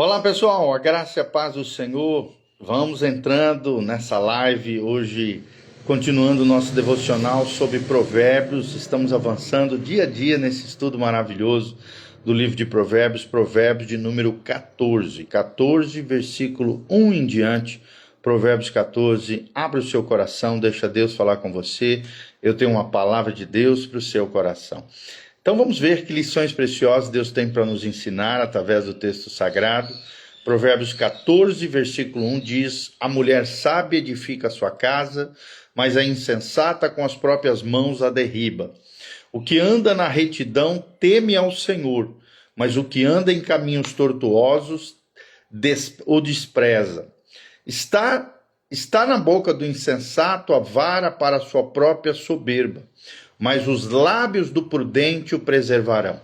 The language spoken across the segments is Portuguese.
Olá pessoal, a graça e a paz do Senhor. Vamos entrando nessa live hoje, continuando o nosso devocional sobre Provérbios. Estamos avançando dia a dia nesse estudo maravilhoso do livro de Provérbios, Provérbios de número 14, versículo 1 em diante. Provérbios 14, abre o seu coração, deixa Deus falar com você. Eu tenho uma palavra de Deus para o seu coração. Então vamos ver que lições preciosas Deus tem para nos ensinar através do texto sagrado. Provérbios 14, versículo 1 diz: a mulher sábia edifica a sua casa, mas a insensata com as próprias mãos a derriba. O que anda na retidão teme ao Senhor, mas o que anda em caminhos tortuosos o despreza. Está na boca do insensato a vara para a sua própria soberba, mas os lábios do prudente o preservarão.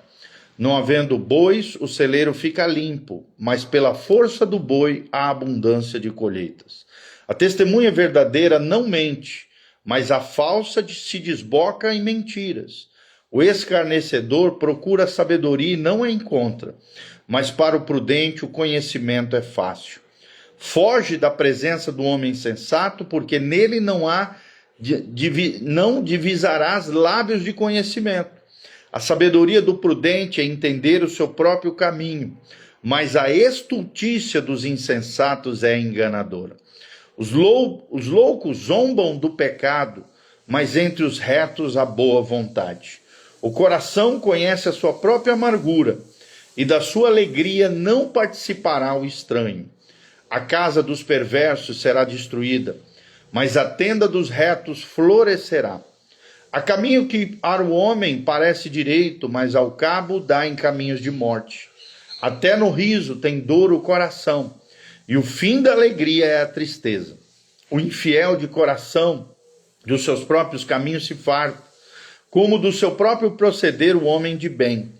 Não havendo bois, o celeiro fica limpo, mas pela força do boi há abundância de colheitas. A testemunha verdadeira não mente, mas a falsa se desboca em mentiras. O escarnecedor procura sabedoria e não a encontra, mas para o prudente o conhecimento é fácil. Foge da presença do homem insensato, porque nele não divisarás lábios de conhecimento. A sabedoria do prudente é entender o seu próprio caminho, mas a estultícia dos insensatos é enganadora. Os loucos zombam do pecado, mas entre os retos há boa vontade. O coração conhece a sua própria amargura, e da sua alegria não participará o estranho. A casa dos perversos será destruída, mas a tenda dos retos florescerá. Há caminho que para o homem parece direito, mas ao cabo dá em caminhos de morte. Até no riso tem dor o coração, e o fim da alegria é a tristeza. O infiel de coração dos seus próprios caminhos se farta, como do seu próprio proceder o homem de bem.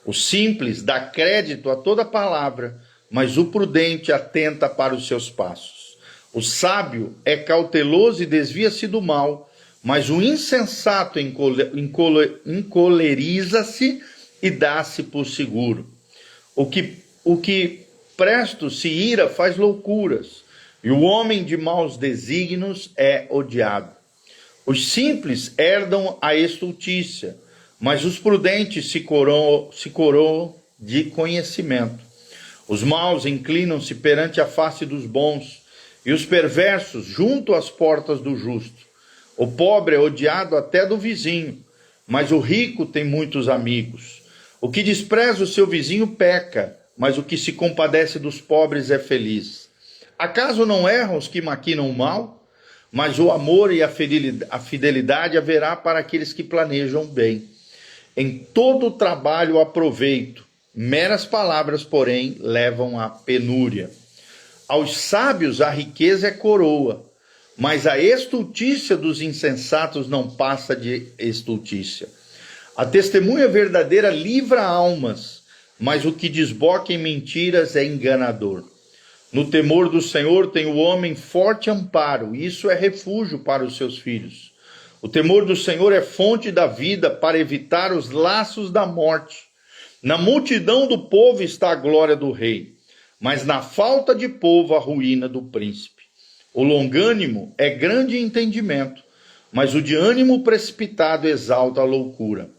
O simples dá crédito a toda palavra, mas o prudente atenta para os seus passos. O sábio é cauteloso e desvia-se do mal, mas o insensato encoleriza-se e dá-se por seguro. O que presto se ira faz loucuras, e o homem de maus desígnios é odiado. Os simples herdam a estultícia, mas os prudentes se coroam de conhecimento. Os maus inclinam-se perante a face dos bons, e os perversos junto às portas do justo. O pobre é odiado até do vizinho, mas o rico tem muitos amigos. O que despreza o seu vizinho peca, mas o que se compadece dos pobres é feliz. Acaso não erram os que maquinam o mal? Mas o amor e a fidelidade haverá para aqueles que planejam bem. Em todo o trabalho há proveito. Meras palavras, porém, levam à penúria. Aos sábios a riqueza é coroa, mas a estultícia dos insensatos não passa de estultícia. A testemunha verdadeira livra almas, mas o que desboca em mentiras é enganador. No temor do Senhor tem o homem forte amparo, e isso é refúgio para os seus filhos. O temor do Senhor é fonte da vida para evitar os laços da morte. Na multidão do povo está a glória do rei, mas na falta de povo a ruína do príncipe. O longânimo é grande entendimento, mas o de ânimo precipitado exalta a loucura.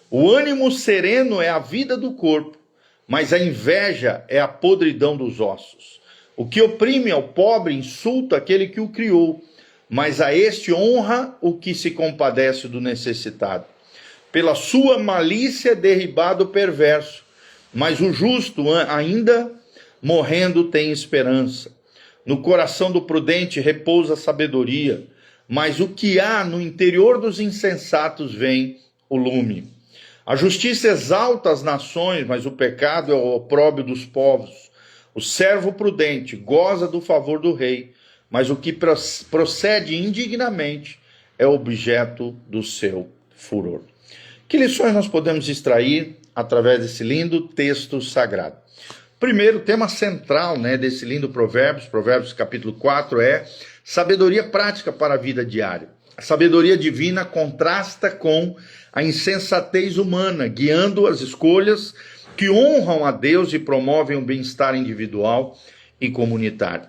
O ânimo sereno é a vida do corpo, mas a inveja é a podridão dos ossos. O que oprime ao pobre insulta aquele que o criou, mas a este honra o que se compadece do necessitado. Pela sua malícia é derribado o perverso, mas o justo ainda morrendo tem esperança. No coração do prudente repousa a sabedoria, mas o que há no interior dos insensatos vem o lume. A justiça exalta as nações, mas o pecado é o opróbrio dos povos. O servo prudente goza do favor do rei, mas o que procede indignamente é objeto do seu furor. Que lições nós podemos extrair através desse lindo texto sagrado? Primeiro, o tema central desse lindo Provérbios capítulo 4 é sabedoria prática para a vida diária. A sabedoria divina contrasta com a insensatez humana, guiando as escolhas que honram a Deus e promovem o bem-estar individual e comunitário.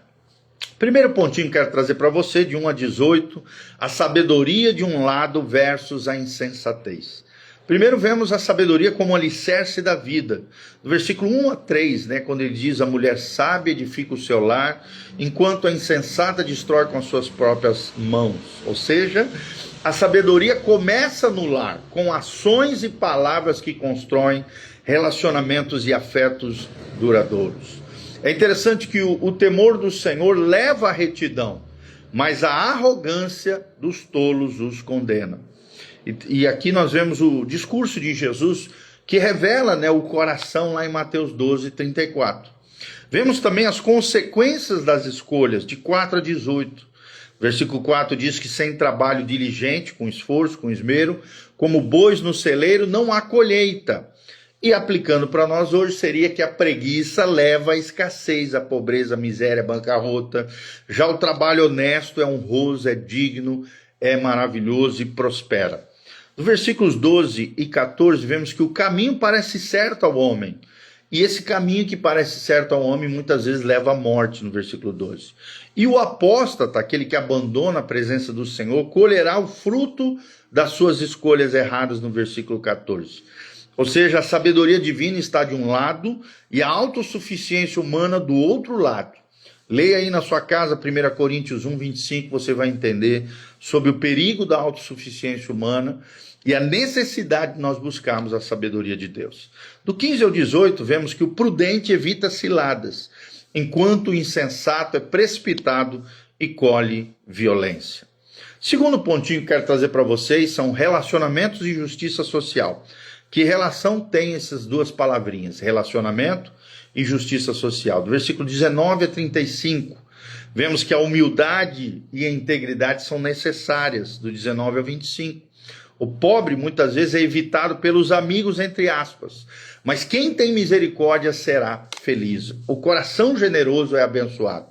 Primeiro pontinho que quero trazer para você, de 1 a 18, a sabedoria de um lado versus a insensatez. Primeiro vemos a sabedoria como alicerce da vida. No versículo 1 a 3, quando ele diz: a mulher sábia edifica o seu lar, enquanto a insensata destrói com as suas próprias mãos. Ou seja, a sabedoria começa no lar, com ações e palavras que constroem relacionamentos e afetos duradouros. É interessante que o temor do Senhor leva à retidão, mas a arrogância dos tolos os condena. E aqui nós vemos o discurso de Jesus, que revela o coração lá em Mateus 12, 34. Vemos também as consequências das escolhas, de 4 a 18. Versículo 4 diz que sem trabalho diligente, com esforço, com esmero, como bois no celeiro, não há colheita. E aplicando para nós hoje, seria que a preguiça leva à escassez, à pobreza, à miséria, à bancarrota. Já o trabalho honesto é honroso, é digno, é maravilhoso e prospera. Nos versículos 12 e 14, vemos que o caminho parece certo ao homem. E esse caminho que parece certo ao homem, muitas vezes leva à morte, no versículo 12. E o apóstata, aquele que abandona a presença do Senhor, colherá o fruto das suas escolhas erradas, no versículo 14. Ou seja, a sabedoria divina está de um lado e a autossuficiência humana do outro lado. Leia aí na sua casa 1 Coríntios 1, 25, você vai entender sobre o perigo da autossuficiência humana e a necessidade de nós buscarmos a sabedoria de Deus. Do 15 ao 18, vemos que o prudente evita ciladas, enquanto o insensato é precipitado e colhe violência. Segundo pontinho que quero trazer para vocês são relacionamentos e justiça social. Que relação tem essas duas palavrinhas, relacionamento e justiça social? Do versículo 19 a 35, vemos que a humildade e a integridade são necessárias, do 19 ao 25. O pobre muitas vezes é evitado pelos amigos, entre aspas, mas quem tem misericórdia será feliz. O coração generoso é abençoado.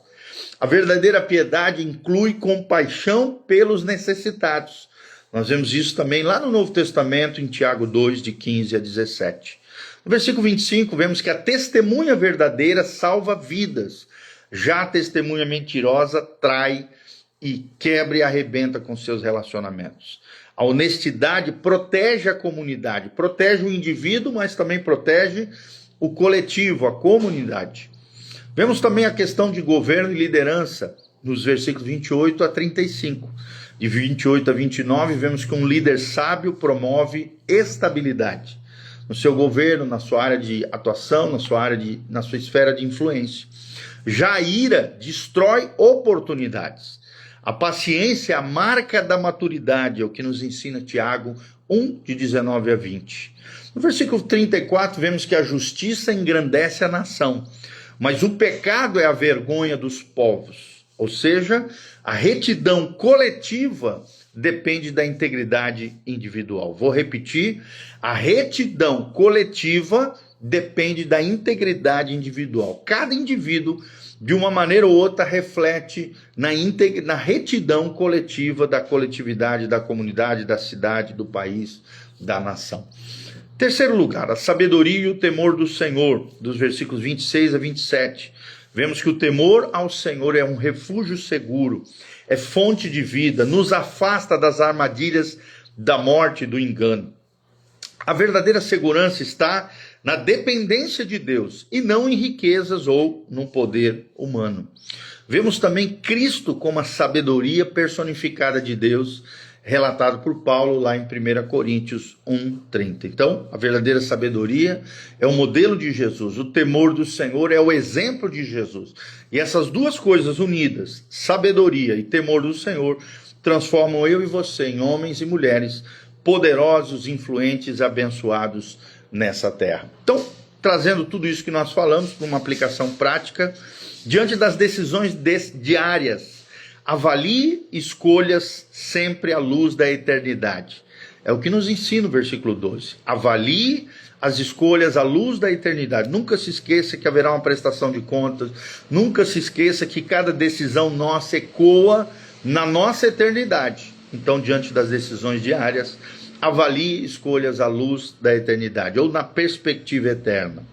A verdadeira piedade inclui compaixão pelos necessitados. Nós vemos isso também lá no Novo Testamento, em Tiago 2, de 15 a 17. No versículo 25, vemos que a testemunha verdadeira salva vidas. Já a testemunha mentirosa trai e quebra e arrebenta com seus relacionamentos. A honestidade protege a comunidade, protege o indivíduo, mas também protege o coletivo, a comunidade. Vemos também a questão de governo e liderança, nos versículos 28 a 35. De 28 a 29, vemos que um líder sábio promove estabilidade no seu governo, na sua área de atuação, na sua esfera de influência. Já a ira destrói oportunidades. A paciência é a marca da maturidade, é o que nos ensina Tiago 1, de 19 a 20. No versículo 34, vemos que a justiça engrandece a nação, mas o pecado é a vergonha dos povos. Ou seja, a retidão coletiva depende da integridade individual. Vou repetir, a retidão coletiva depende da integridade individual. Cada indivíduo, de uma maneira ou outra, reflete na retidão coletiva da coletividade, da comunidade, da cidade, do país, da nação. Terceiro lugar, a sabedoria e o temor do Senhor, dos versículos 26 a 27. Vemos que o temor ao Senhor é um refúgio seguro, é fonte de vida, nos afasta das armadilhas da morte e do engano. A verdadeira segurança está na dependência de Deus e não em riquezas ou no poder humano. Vemos também Cristo como a sabedoria personificada de Deus, relatado por Paulo lá em 1 Coríntios 1:30. Então, a verdadeira sabedoria é o modelo de Jesus, o temor do Senhor é o exemplo de Jesus. E essas duas coisas unidas, sabedoria e temor do Senhor, transformam eu e você em homens e mulheres poderosos, influentes, abençoados nessa terra. Então, trazendo tudo isso que nós falamos para uma aplicação prática, diante das decisões diárias, avalie escolhas sempre à luz da eternidade. É o que nos ensina o versículo 12. Avalie as escolhas à luz da eternidade. Nunca se esqueça que haverá uma prestação de contas. Nunca se esqueça que cada decisão nossa ecoa na nossa eternidade. Então, diante das decisões diárias, avalie escolhas à luz da eternidade, ou na perspectiva eterna.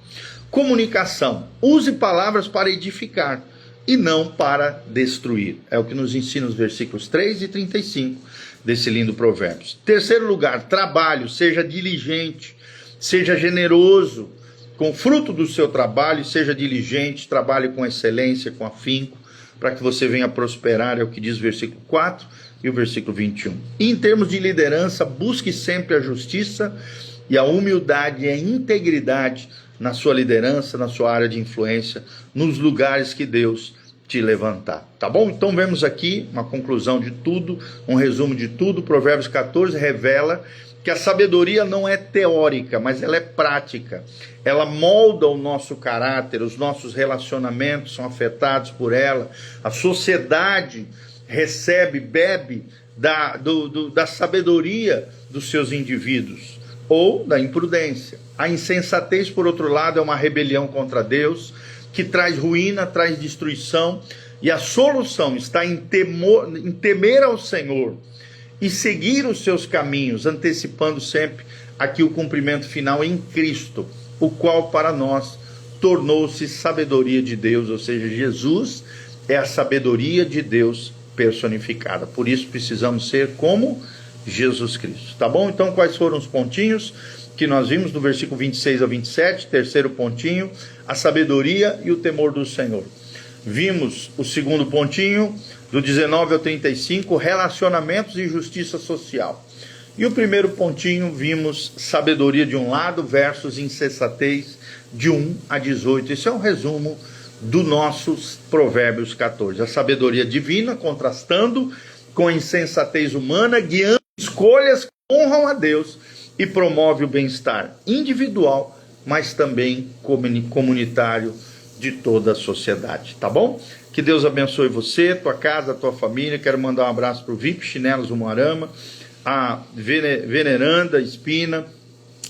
Comunicação, use palavras para edificar e não para destruir. É o que nos ensina os versículos 3 e 35 desse lindo Provérbios. Terceiro lugar, trabalho, seja diligente, seja generoso com o fruto do seu trabalho, seja diligente, trabalhe com excelência, com afinco, para que você venha prosperar, é o que diz o versículo 4 e o versículo 21. E em termos de liderança, busque sempre a justiça e a humildade e a integridade na sua liderança, na sua área de influência, nos lugares que Deus te levantar, tá bom? Então vemos aqui uma conclusão de tudo, um resumo de tudo. Provérbios 14 revela que a sabedoria não é teórica, mas ela é prática. Ela molda o nosso caráter, os nossos relacionamentos são afetados por ela, a sociedade recebe, bebe da sabedoria dos seus indivíduos, ou da imprudência. A insensatez, por outro lado, é uma rebelião contra Deus, que traz ruína, traz destruição, e a solução está em temer ao Senhor e seguir os seus caminhos, antecipando sempre aqui o cumprimento final em Cristo, o qual para nós tornou-se sabedoria de Deus, ou seja, Jesus é a sabedoria de Deus personificada. Por isso precisamos ser como Jesus Cristo, tá bom? Então quais foram os pontinhos que nós vimos do versículo 26 ao 27, terceiro pontinho, a sabedoria e o temor do Senhor. Vimos o segundo pontinho, do 19 ao 35, relacionamentos e justiça social. E o primeiro pontinho, vimos sabedoria de um lado versus insensatez de 1 a 18. Esse é um resumo do nossos Provérbios 14. A sabedoria divina contrastando com a insensatez humana, guiando escolhas que honram a Deus e promove o bem-estar individual, mas também comunitário de toda a sociedade, tá bom? Que Deus abençoe você, tua casa, tua família. Quero mandar um abraço para o VIP Chinelos Umuarama, a Veneranda Espina,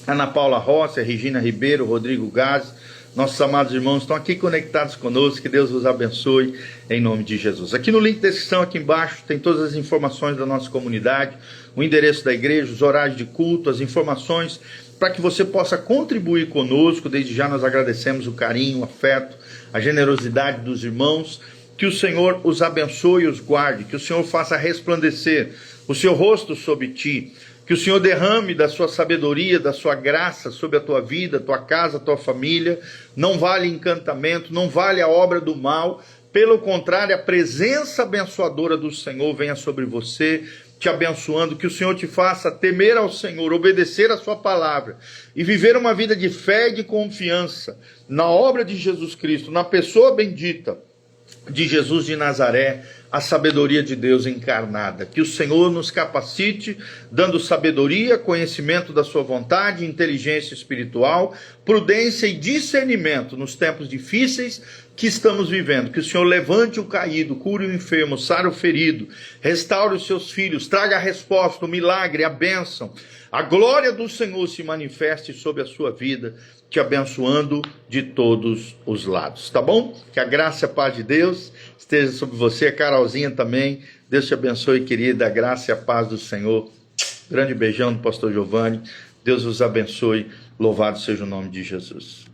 Ana Paula Rossi, a Regina Ribeiro, Rodrigo Gás. Nossos amados irmãos estão aqui conectados conosco. Que Deus os abençoe em nome de Jesus. Aqui no link de descrição, aqui embaixo, tem todas as informações da nossa comunidade, o endereço da igreja, os horários de culto, as informações para que você possa contribuir conosco. Desde já nós agradecemos o carinho, o afeto, a generosidade dos irmãos. Que o Senhor os abençoe e os guarde, que o Senhor faça resplandecer o seu rosto sobre ti, que o Senhor derrame da sua sabedoria, da sua graça sobre a tua vida, tua casa, tua família. Não vale encantamento, não vale a obra do mal, pelo contrário, a presença abençoadora do Senhor venha sobre você, te abençoando. Que o Senhor te faça temer ao Senhor, obedecer a sua palavra e viver uma vida de fé e de confiança na obra de Jesus Cristo, na pessoa bendita de Jesus de Nazaré, a sabedoria de Deus encarnada. Que o Senhor nos capacite, dando sabedoria, conhecimento da sua vontade, inteligência espiritual, prudência e discernimento nos tempos difíceis que estamos vivendo. Que o Senhor levante o caído, cure o enfermo, sare o ferido, restaure os seus filhos, traga a resposta, o milagre, a bênção. A glória do Senhor se manifeste sobre a sua vida, te abençoando de todos os lados, tá bom? Que a graça e a paz de Deus esteja sobre você, a Carolzinha também. Deus te abençoe, querida, a graça e a paz do Senhor. Grande beijão do pastor Giovanni. Deus os abençoe. Louvado seja o nome de Jesus.